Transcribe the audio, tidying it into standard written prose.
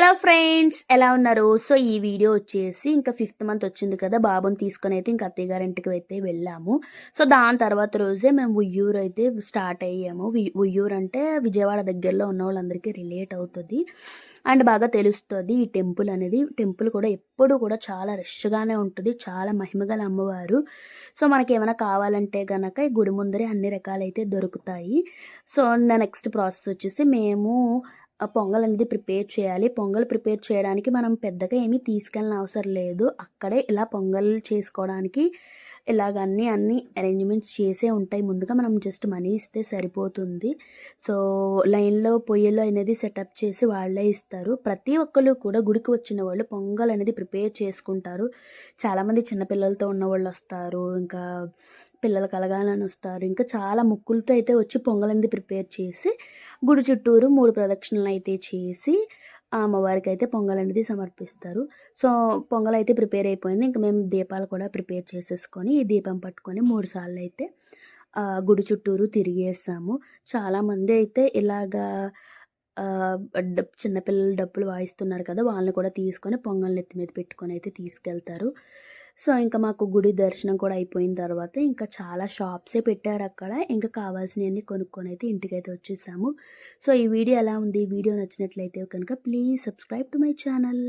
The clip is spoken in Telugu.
హలో ఫ్రెండ్స్, ఎలా ఉన్నారు? సో ఈ వీడియో వచ్చేసి ఇంకా 5th మంత్ వచ్చింది కదా, బాబుని తీసుకొని అయితే ఇంకా అత్తయ్య గారింటికి అయితే వెళ్ళాము. సో దాని తర్వాత రోజే మేము ఉయ్యూరు అయితే స్టార్ట్ అయ్యాము. ఉయ్యూరు అంటే విజయవాడ దగ్గరలో ఉన్న వాళ్ళందరికీ రిలేట్ అవుతుంది అండ్ బాగా తెలుస్తుంది ఈ టెంపుల్ అనేది. టెంపుల్ కూడా ఎప్పుడు కూడా చాలా రష్గానే ఉంటుంది, చాలా మహిమగల అమ్మవారు. సో మనకి ఏమైనా కావాలంటే గనక ఈ గుడి ముందరే అన్ని రకాలైతే దొరుకుతాయి. సో నెక్స్ట్ ప్రాసెస్ వచ్చేసి మేము పొంగల్ అనేది ప్రిపేర్ చేయాలి. పొంగల్ ప్రిపేర్ చేయడానికి మనం పెద్దగా ఏమీ తీసుకెళ్ళిన అవసరం లేదు. అక్కడే ఇలా పొంగల్ చేసుకోవడానికి ఇలాగ అన్ని అరేంజ్మెంట్స్ చేసే ఉంటాయి. ముందుగా మనం జస్ట్ మనీ ఇస్తే సరిపోతుంది. సో లైన్లో పొయ్యిలో అనేది సెటప్ చేసి వాళ్ళే ఇస్తారు. ప్రతి ఒక్కళ్ళు కూడా గుడికి వచ్చిన వాళ్ళు పొంగల్ అనేది ప్రిపేర్ చేసుకుంటారు. చాలామంది చిన్నపిల్లలతో ఉన్న వాళ్ళు వస్తారు, ఇంకా పిల్లలు కలగాలని వస్తారు, ఇంకా చాలా ముక్కులతో అయితే వచ్చి పొంగల్ అనేది ప్రిపేర్ చేసి గుడి చుట్టూరు 3 ప్రదక్షిణలు అయితే చేసి అమ్మవారికి అయితే పొంగల్ అనేది సమర్పిస్తారు. సో పొంగల్ అయితే ప్రిపేర్ అయిపోయింది. ఇంకా మేము దీపాలు కూడా ప్రిపేర్ చేసేసుకొని ఈ దీపం పట్టుకొని 3 సార్లు అయితే గుడి చుట్టూరు తిరిగేసాము. చాలామంది అయితే ఇలాగా చిన్నపిల్లలు డప్పులు వాయిస్తున్నారు కదా, వాళ్ళని కూడా తీసుకొని పొంగల్ నెత్తి మీద పెట్టుకొని అయితే తీసుకెళ్తారు. సో ఇంకా మాకు గుడి దర్శనం కూడా అయిపోయిన తర్వాత ఇంకా చాలా షాప్సే పెట్టారు అక్కడ. ఇంకా కావాల్సినవన్నీ కొనుక్కొని అయితే ఇంటికైతే వచ్చేసాము. సో ఈ వీడియో ఎలా ఉంది? వీడియో నచ్చినట్లయితే కనుక please subscribe to my channel.